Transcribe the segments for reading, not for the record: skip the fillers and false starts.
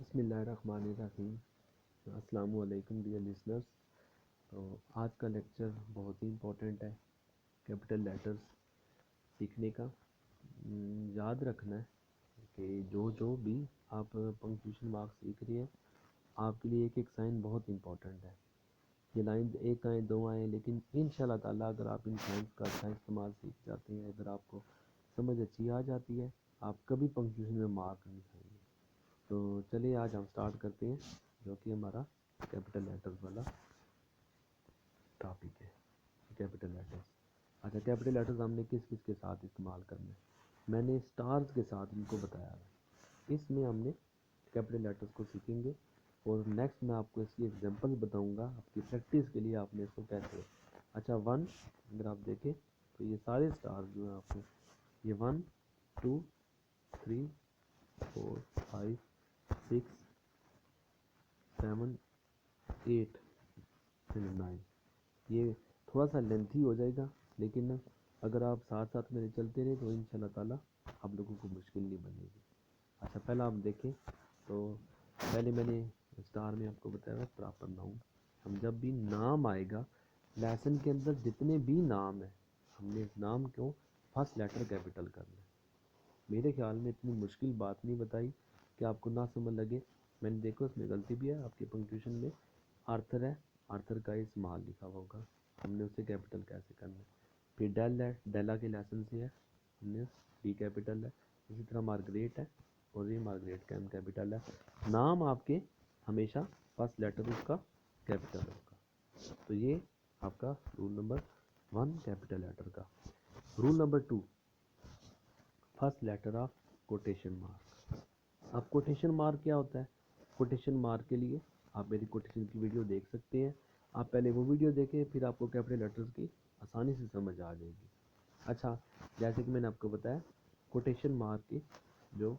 बिस्मिल्लाहिर्रहमानिर्रहीम। अस्सलामु अलैकुम डियर लिसनर्स। तो आज का लेक्चर बहुत ही इम्पोर्टेंट है कैपिटल लेटर्स सीखने का। याद रखना है कि जो भी आप पंक्चुएशन मार्क्स सीख रही हैं, आपके लिए एक एक साइन बहुत इम्पोर्टेंट है। ये लाइन एक आए दो आए, लेकिन इंशाल्लाह ताला अगर आप इन साइंस का अच्छा इस्तेमाल सीख जाते हैं, अगर आपको समझ अच्छी आ जाती है, आप कभी पंक्चुएशन में मार्क नहीं खाएंगे। तो चलिए आज हम स्टार्ट करते हैं, जो कि हमारा कैपिटल लेटर्स वाला टॉपिक है। कैपिटल लेटर्स, अच्छा कैपिटल लेटर्स हमने किस किस के साथ इस्तेमाल करना है, मैंने स्टार्स के साथ इनको बताया है। इसमें हमने कैपिटल लेटर्स को सीखेंगे और नेक्स्ट मैं आपको इसकी एग्जांपल बताऊंगा आपकी प्रैक्टिस के लिए आपने इसको कैसे। अच्छा वन, अगर आप देखें तो ये सारे स्टार जो हैं आपको, ये 1 2 3 4 5 6 7 8 एंड 9। ये थोड़ा सा लेंथी हो जाएगा, लेकिन अगर आप साथ साथ मेरे चलते रहे तो इंशाल्लाह ताला आप लोगों को मुश्किल नहीं बनेगी। अच्छा पहला हम देखें तो पहले मैंने स्टार में आपको बताया प्रॉपर नाउन। हम जब भी नाम आएगा लेसन के अंदर, जितने भी नाम है, हमने इस नाम को फर्स्ट लेटर कैपिटल करना है। मेरे ख्याल में इतनी मुश्किल बात नहीं बताई कि आपको ना समझ लगे। मैंने देखो इसमें गलती भी है, आपके पंक्चुएशन में आर्थर है, आर्थर का स्मॉल लिखा हुआ होगा, हमने उसे कैपिटल कैसे करना है। फिर डेल है, डेला के लेसन से है, हमने डी कैपिटल है। इसी तरह मार्गरेट है और ये मार्गरेट का एम कैपिटल है। नाम आपके हमेशा फर्स्ट लेटर उसका कैपिटल होगा। तो ये आपका रूल नंबर 1 कैपिटल लेटर का। Rule number 2, first letter of quotation mark. अब कोटेशन मार्क क्या होता है? कोटेशन मार्क के लिए आप मेरी कोटेशन की वीडियो देख सकते हैं। आप पहले वो वीडियो देखें, फिर आपको कैपिटल लेटर्स की आसानी से समझ आ जाएगी। अच्छा, जैसे कि मैंने आपको बताया कोटेशन मार्क के जो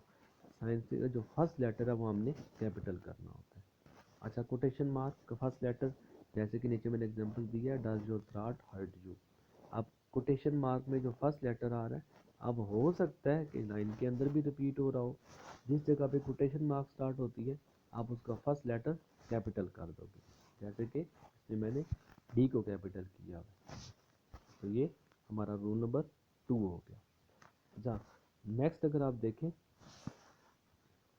साइंस का जो फर्स्ट लेटर है वो हमने कैपिटल करना होता है। अच्छा, कोटेशन मार्क का फर्स्ट लेटर, जैसे कि नीचे मैंने एग्जांपल दिया है, does your throat hurt you. अब कोटेशन मार्क में जो फर्स्ट लेटर आ रहा है, अब हो सकता है कि लाइन के अंदर भी रिपीट हो रहा हो। जिस जगह पे कोटेशन मार्क स्टार्ट होती है आप उसका फर्स्ट लेटर कैपिटल कर दोगे, जैसे कि इसमें मैंने डी को कैपिटल किया है। तो ये हमारा रूल नंबर 2 हो गया। अच्छा नेक्स्ट अगर आप देखें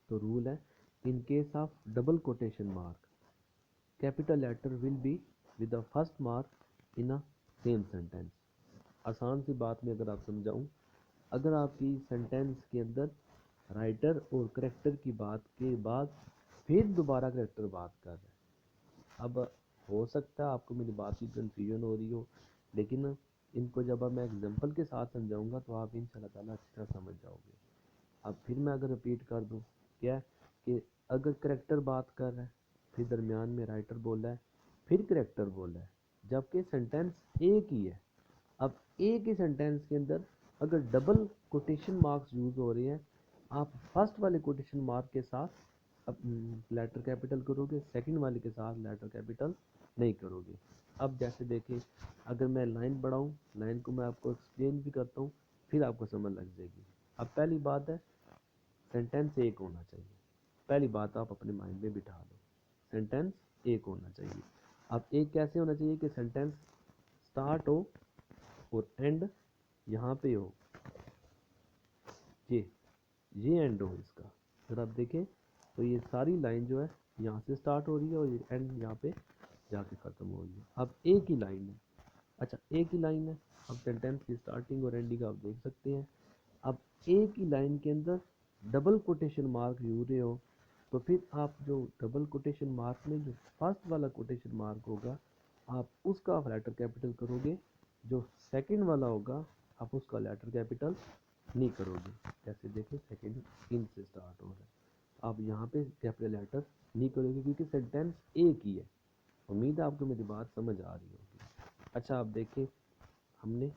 तो रूल है, in case of double quotation mark capital letter will be with the first mark in a same sentence. आसान सी बात में अगर आप समझाऊं, अगर आपकी सेंटेंस के अंदर राइटर और करेक्टर की बात के बाद फिर दोबारा करेक्टर बात कर रहा है, अब हो सकता है आपको मेरी बात की कन्फ्यूजन हो रही हो, लेकिन इनको जब मैं एग्जांपल के साथ समझाऊंगा तो आप इंशाल्लाह ताला अच्छी तरह समझ जाओगे। अब फिर मैं अगर रिपीट कर दूं, क्या कि अगर करेक्टर बात कर रहा है, फिर दरमियान में राइटर बोल रहा है, फिर करेक्टर बोल रहा है, जबकि सेंटेंस एक ही है। अब एक ही सेंटेंस के अंदर अगर डबल कोटेशन मार्क्स यूज़ हो रहे हैं, आप फर्स्ट वाले कोटेशन मार्क के साथ अब लेटर कैपिटल करोगे, सेकंड वाले के साथ लेटर कैपिटल नहीं करोगे। अब जैसे देखिए, अगर मैं लाइन बढ़ाऊँ, लाइन को मैं आपको एक्सप्लेन भी करता हूँ, फिर आपको समझ लग जाएगी। अब पहली बात है, सेंटेंस एक होना चाहिए। पहली बात आप अपने माइंड में बिठा लो, सेंटेंस एक होना चाहिए। अब एक कैसे होना चाहिए कि सेंटेंस स्टार्ट हो और एंड यहाँ पे हो, ये एंड हो इसका। अगर आप देखें तो ये सारी लाइन जो है यहाँ से स्टार्ट हो रही है और ये एंड यहाँ पे जाके ख़त्म हो रही है। अब एक ही लाइन है, अच्छा एक ही लाइन है। अब सेंटेंस की स्टार्टिंग और एंडिंग आप देख सकते हैं। अब एक ही लाइन के अंदर डबल कोटेशन मार्क यूज रहे हो, तो फिर आप जो डबल कोटेशन मार्क में जो फर्स्ट वाला कोटेशन मार्क होगा आप उसका लेटर कैपिटल करोगे, जो सेकंड वाला होगा आप उसका लेटर कैपिटल नहीं करोगे। जैसे देखिए सेकंड इन से स्टार्ट हो रहा है, आप यहाँ पे कैपिटल लेटर नहीं करोगे क्योंकि सेंटेंस एक ही है। उम्मीद है आपको मेरी बात समझ आ रही होगी। अच्छा आप देखिए, हमने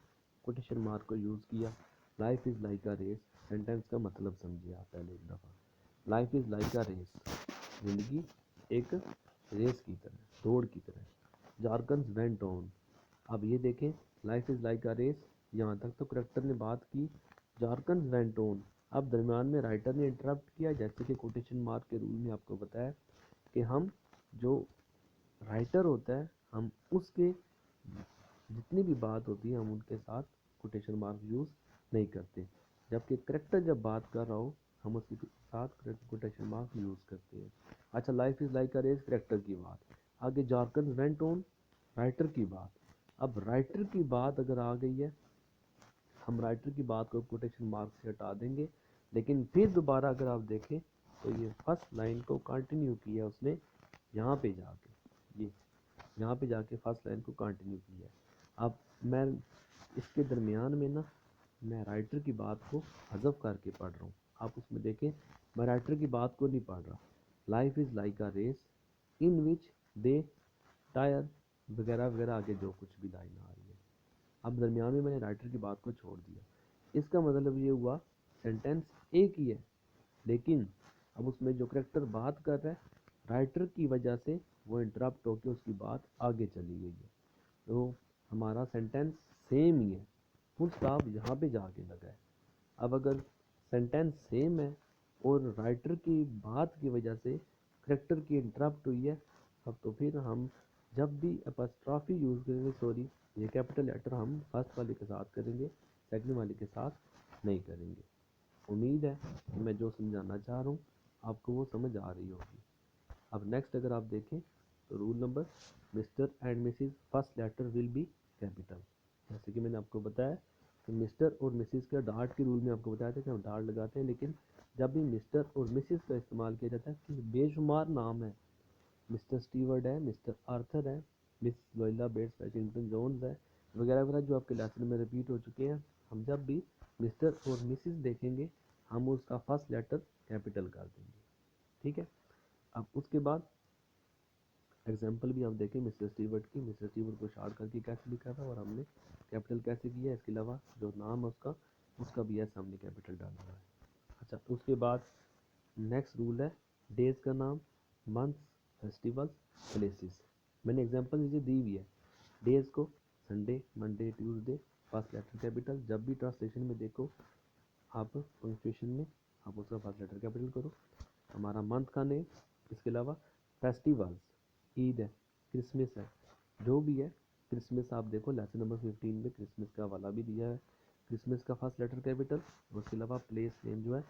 कोटेशन मार्क को यूज़ किया। Life is like a race, sentence का मतलब समझिए आप पहले एक दफ़ा। Life is like a race, ज़िंदगी एक रेस की तरह, दौड़ की तरह। जार्कन्स वेंट ऑन, अब ये देखें life is like a race, यहाँ तक तो करेक्टर ने बात की। जार्कन्स वेंट ऑन, अब दरमियान में राइटर ने इंटरप्ट किया, जैसे कि कोटेशन मार्क के रूल में आपको बताया कि हम जो राइटर होता है हम उसके जितनी भी बात होती है हम उनके साथ कोटेशन मार्क यूज़ नहीं करते, जबकि करेक्टर जब बात कर रहा हो हम उसके साथ कोटेशन मार्क यूज़ करते हैं। अच्छा, life is like a race character की बात, आगे जार्कन वेंट ऑन राइटर की बात। अब राइटर की बात अगर आ गई है, हम राइटर की बात को कोटेशन मार्क से हटा देंगे, लेकिन फिर दोबारा अगर आप देखें तो ये फर्स्ट लाइन को कंटिन्यू किया उसने यहाँ पे जाके, ये यहाँ पे जाके फर्स्ट लाइन को कंटिन्यू किया है। अब मैं इसके दरमियान में ना मैं राइटर की बात को हज़फ करके पढ़ रहा हूँ, आप उसमें देखें मैं राइटर की बात को नहीं पढ़ रहा। Life is like a race in which they tire वगैरह वगैरह, आगे जो कुछ भी लाइन आ रही है। अब दरमियान में मैंने राइटर की बात को छोड़ दिया, इसका मतलब ये हुआ सेंटेंस एक ही है, लेकिन अब उसमें जो करेक्टर बात कर रहा है राइटर की वजह से वो इंटरप्ट होकर उसकी बात आगे चली गई है, तो हमारा सेंटेंस सेम ही है, फुल स्टॉप यहाँ पे जाके लगा है। अब अगर सेंटेंस सेम है और राइटर की बात की वजह से करेक्टर की इंटरप्ट हुई है, अब तो फिर हम जब भी अपॉस्ट्रॉफी यूज़ करेंगे, सॉरी ये कैपिटल लेटर हम फर्स्ट वाले के साथ करेंगे, सेकंड वाले के साथ नहीं करेंगे। उम्मीद है कि मैं जो समझाना चाह रहा हूँ आपको वो समझ आ रही होगी। अब नेक्स्ट अगर आप देखें तो rule number mister and missus first letter will be capital. जैसे कि मैंने आपको बताया कि मिस्टर और मिसिस का डार्ट के रूल में आपको बताया था कि हम डार्ट लगाते हैं, लेकिन जब भी मिस्टर और मिसिस का इस्तेमाल किया जाता है कि बेशुमार नाम है, मिस्टर स्टीवर्ड है, मिस्टर आर्थर है, मिस लोयला बेट्स वैशिंगटन जोन्स है, वगैरह वगैरह जो आपके लेसन में रिपीट हो चुके हैं। हम जब भी मिस्टर और मिसिस देखेंगे हम उसका फर्स्ट लेटर कैपिटल कर देंगे, ठीक है। अब उसके बाद एग्जाम्पल भी आप देखें मिस्टर स्टीवर्ट की, मिस्टर स्टीवर्ट को शार्ट करके कैसे लिखा था और हमने कैपिटल कैसे किया है, इसके अलावा जो नाम है उसका भी ऐसा हमने कैपिटल डाला है। अच्छा, उसके बाद नेक्स्ट रूल है डेज का नाम, मंथ्स, फेस्टिवल्स, प्लेसेस। मैंने एग्जांपल नीचे दी हुई है, डेज को Sunday, Monday, Tuesday, first letter capital. जब भी ट्रांसलेशन में देखो आप पंक्चुएशन में आप उसका फर्स्ट लेटर कैपिटल करो। हमारा मंथ का नेम, इसके अलावा फेस्टिवल्स, ईद है, क्रिसमस है, जो भी है क्रिसमस आप देखो लेसन नंबर 15 में क्रिसमस का वाला भी दिया है, क्रिसमस का फर्स्ट लेटर कैपिटल। उसके अलावा प्लेस नेम जो है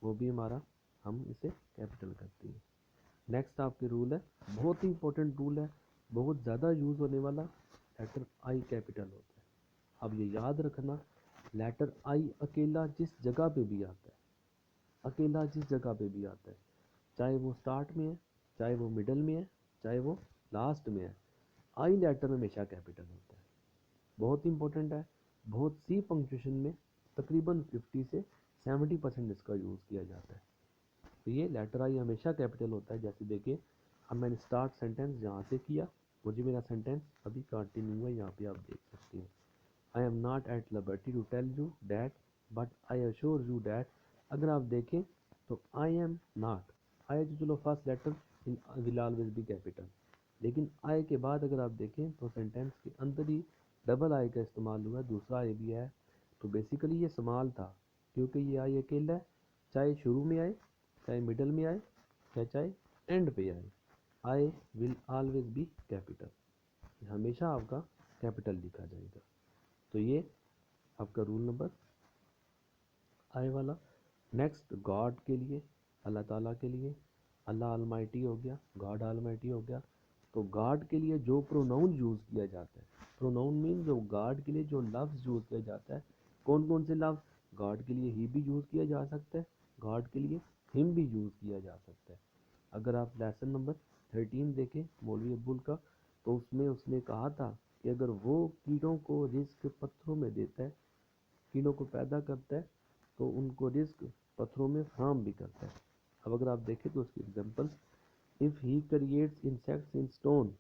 वो भी हमारा हम इसे कैपिटल करते हैं। नेक्स्ट आपके रूल है, बहुत ही इंपॉर्टेंट रूल है, बहुत ज़्यादा यूज़ होने वाला, लेटर आई कैपिटल होता है। अब ये याद रखना, लेटर आई अकेला जिस जगह पे भी आता है, अकेला जिस जगह पे भी आता है, चाहे वो स्टार्ट में है, चाहे वो मिडल में है, चाहे वो लास्ट में है, आई लेटर हमेशा कैपिटल होता है। बहुत इंपॉर्टेंट है, बहुत सी पंक्चुएशन में तकरीबन 50 से 70% इसका यूज़ किया जाता है। तो ये लेटर आई हमेशा कैपिटल होता है। जैसे देखिए अब मैंने स्टार्ट सेंटेंस यहाँ से किया, मुझे मेरा सेंटेंस अभी कंटिन्यू है, यहाँ पे आप देख सकते हैं। I am not at liberty to tell you that but I assure you that. अगर आप देखें तो आई एम नॉट, आई तो चलो first letter will always be capital, लेकिन आई के बाद अगर आप देखें तो सेंटेंस के अंदर ही डबल आई का इस्तेमाल हुआ है, दूसरा आई भी है। तो बेसिकली ये सवाल था, क्योंकि ये आई अकेला है, चाहे शुरू में आए, चाहे मिडल में आए, या चाहे एंड पे आए, I will always be capital, हमेशा आपका कैपिटल लिखा जाएगा। तो ये आपका रूल नंबर आई वाला। नेक्स्ट गॉड के लिए, अल्लाह ताला के लिए, अल्लाह अलमाइटी हो गया, गॉड अलमाइटी हो गया। तो गॉड के लिए जो प्रोनाउन यूज़ किया जाता है, प्रोनाउन मीन जो गॉड के लिए जो लफ्ज़ यूज़ किया जाता है, कौन कौन से लफ्ज़, गॉड के लिए ही भी यूज़ किया जा सकता है, गॉड के लिए हिम भी यूज़ किया जा सकता है। अगर आप लेसन नंबर 13 देखें मौलवी अब्बुल का, तो उसमें उसने कहा था कि अगर वो कीड़ों को रिस्क पत्थरों में देता है, कीड़ों को पैदा करता है, तो उनको रिस्क पत्थरों में फ्राहम भी करता है। अब अगर आप देखें तो उसकी example, if he creates insects in stone.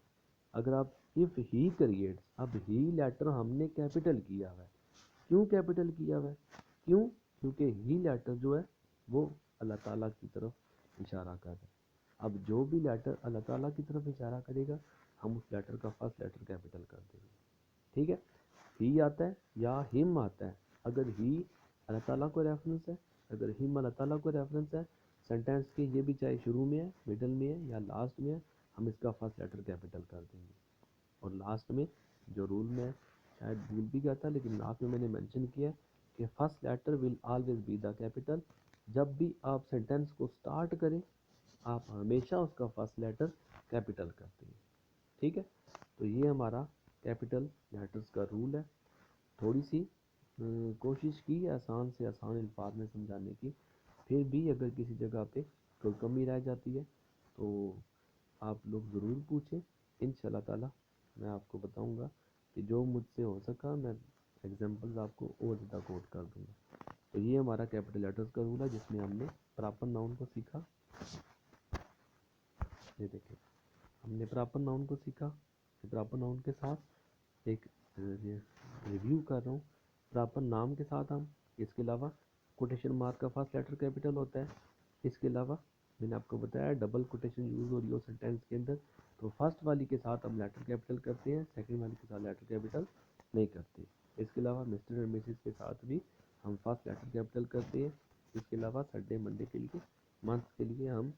अगर आप इफ़ ही क्रिएट्स, अब ही लेटर हमने कैपिटल किया हुआ है, क्यों कैपिटल किया हुआ है, क्यों, क्योंकि ही लेटर जो है वो अल्लाह ताला की तरफ इशारा कर रहा है। अब जो भी लेटर अल्लाह ताला की तरफ इशारा करेगा हम उस लेटर का फर्स्ट लेटर कैपिटल कर देंगे, ठीक है। ही आता है या हिम आता है, अगर ही अल्लाह ताला को रेफरेंस है अगर हिम अल्लाह ताला को रेफरेंस है सेंटेंस के, ये भी चाहे शुरू में है, मिडल में है या लास्ट में है, हम इसका फर्स्ट लेटर कैपिटल कर देंगे। और लास्ट में जो रूल में शायद भूल भी गया था, लेकिन लास्ट में मैंने मेंशन किया कि first letter will always be the capital. जब भी आप सेंटेंस को स्टार्ट करें आप हमेशा उसका फर्स्ट लेटर कैपिटल करते हैं। ठीक है, तो ये हमारा कैपिटल लेटर्स का रूल है। थोड़ी सी कोशिश की आसान से आसान अल्फाज में समझाने की, फिर भी अगर किसी जगह पे कोई कमी रह जाती है तो आप लोग ज़रूर पूछें। इंशाल्लाह ताला मैं आपको बताऊंगा कि जो मुझसे हो सका मैं एग्जांपल्स आपको और ज़्यादा कोट कर दूंगा। तो ये हमारा कैपिटल लेटर्स का रूल है जिसमें हमने प्रॉपर नाउन को सीखा। ये देखिए हमने प्रॉपर नाउन को सीखा। प्रॉपर नाउन के साथ एक रिव्यू कर रहा हूँ। प्रॉपर नाम के साथ हम इसके अलावा कोटेशन मार्क का फर्स्ट लेटर कैपिटल होता है। इसके अलावा मैंने आपको बताया डबल कोटेशन यूज़ हो रही हो सेंटेंस के अंदर, तो फर्स्ट वाली के साथ हम लेटर कैपिटल करते हैं, सेकंड वाली के साथ लेटर कैपिटल नहीं करते। इसके अलावा मिस्टर और मिसेस के साथ भी हम फर्स्ट लेटर कैपिटल करते हैं। इसके अलावा संडे मंडे के लिए, मंथ के लिए, हम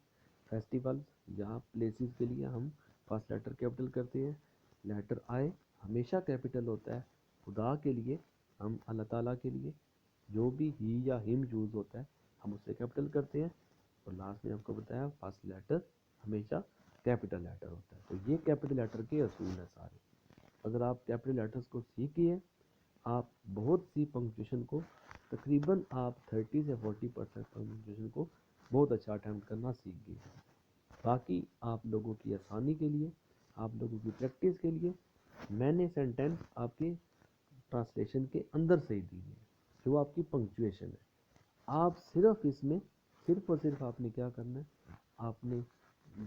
फेस्टिवल्स या प्लेसेस के लिए हम फर्स्ट लेटर कैपिटल करते हैं। लेटर आए हमेशा कैपिटल होता है। खुदा के लिए, हम अल्लाह ताला के लिए जो भी ही या हिम यूज़ होता है हम उससे कैपिटल करते हैं। और लास्ट में आपको बताया फर्स्ट लेटर हमेशा कैपिटल लेटर होता है। तो ये कैपिटल लेटर के असूल है सारे। अगर आप कैपिटल लेटर्स को सीखिए आप बहुत सी पंक्चुएशन को तकरीबन आप 30 से 40% पंक्चुएशन को बहुत अच्छा अटैम्प्ट करना सीख गए। बाकी आप लोगों की आसानी के लिए, आप लोगों की प्रैक्टिस के लिए मैंने सेंटेंस आपके ट्रांसलेशन के अंदर से ही दी है जो आपकी पंक्चुएशन है। आप सिर्फ इसमें सिर्फ और सिर्फ आपने क्या करना है, आपने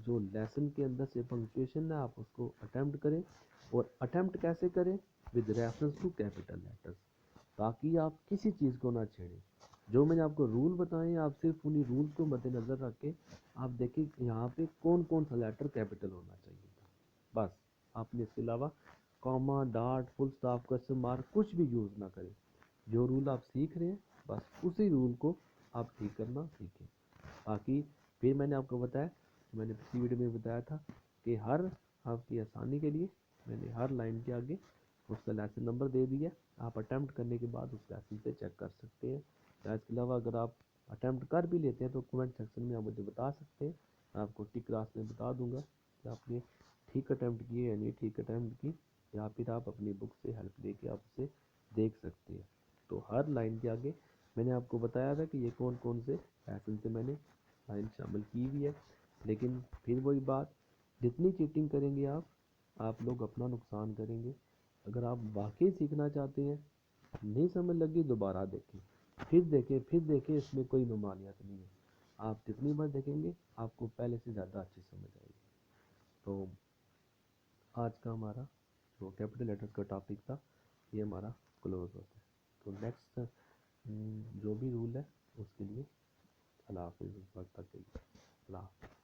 जो लेसन के अंदर से पंक्चुएशन है आप उसको अटेम्प्ट करें। और अटेम्प्ट कैसे करें, with reference to capital letters, ताकि आप किसी चीज़ को ना छेड़ें। जो मैंने आपको रूल बताए आप सिर्फ उन्हीं रूल्स को मद्देनज़र रख के आप देखें यहाँ पे कौन कौन सा लेटर कैपिटल होना चाहिए था। बस आपने इसके अलावा comma, dot, full stop, question mark कुछ भी यूज़ ना करें। जो रूल आप सीख रहे हैं बस उसी रूल को आप ठीक करना सीखें। बाकी फिर मैंने आपको बताया, मैंने पिछली वीडियो में बताया था कि हर आपकी आसानी के लिए मैंने हर लाइन के आगे उसका लेसन नंबर दे दिया। आप अटैम्प्ट करने के बाद उस लेसन से चेक कर सकते हैं। या इसके अलावा अगर आप अटैम्प्ट कर भी लेते हैं तो कमेंट सेक्शन में आप मुझे बता सकते हैं, मैं आपको टिक क्लास में बता दूंगा कि आपने ठीक अटैम्प्ट किए या नहीं ठीक अटैम्प्ट की, या फिर आप अपनी बुक से हेल्प लेके आप उसे देख सकते हैं। तो हर लाइन के आगे मैंने आपको बताया था कि ये कौन कौन से लेसन से मैंने लाइन शामिल की हुई है। लेकिन फिर वही बात, जितनी चीटिंग करेंगे आप लोग अपना नुकसान करेंगे। अगर आप वाकई सीखना चाहते हैं, नहीं समझ लगी दोबारा देखें, फिर देखें, फिर देखें, इसमें कोई ममानियत नहीं है। आप जितनी बार देखेंगे आपको पहले से ज़्यादा अच्छी समझ आएगी। तो आज का हमारा जो कैपिटल लेटर्स का टॉपिक था ये हमारा क्लोज होता है। तो नेक्स्ट जो भी रूल है उसके लिए अल्लाह हाफिज़, उस वक्त तक के लिए अल्लाह हाफिज़।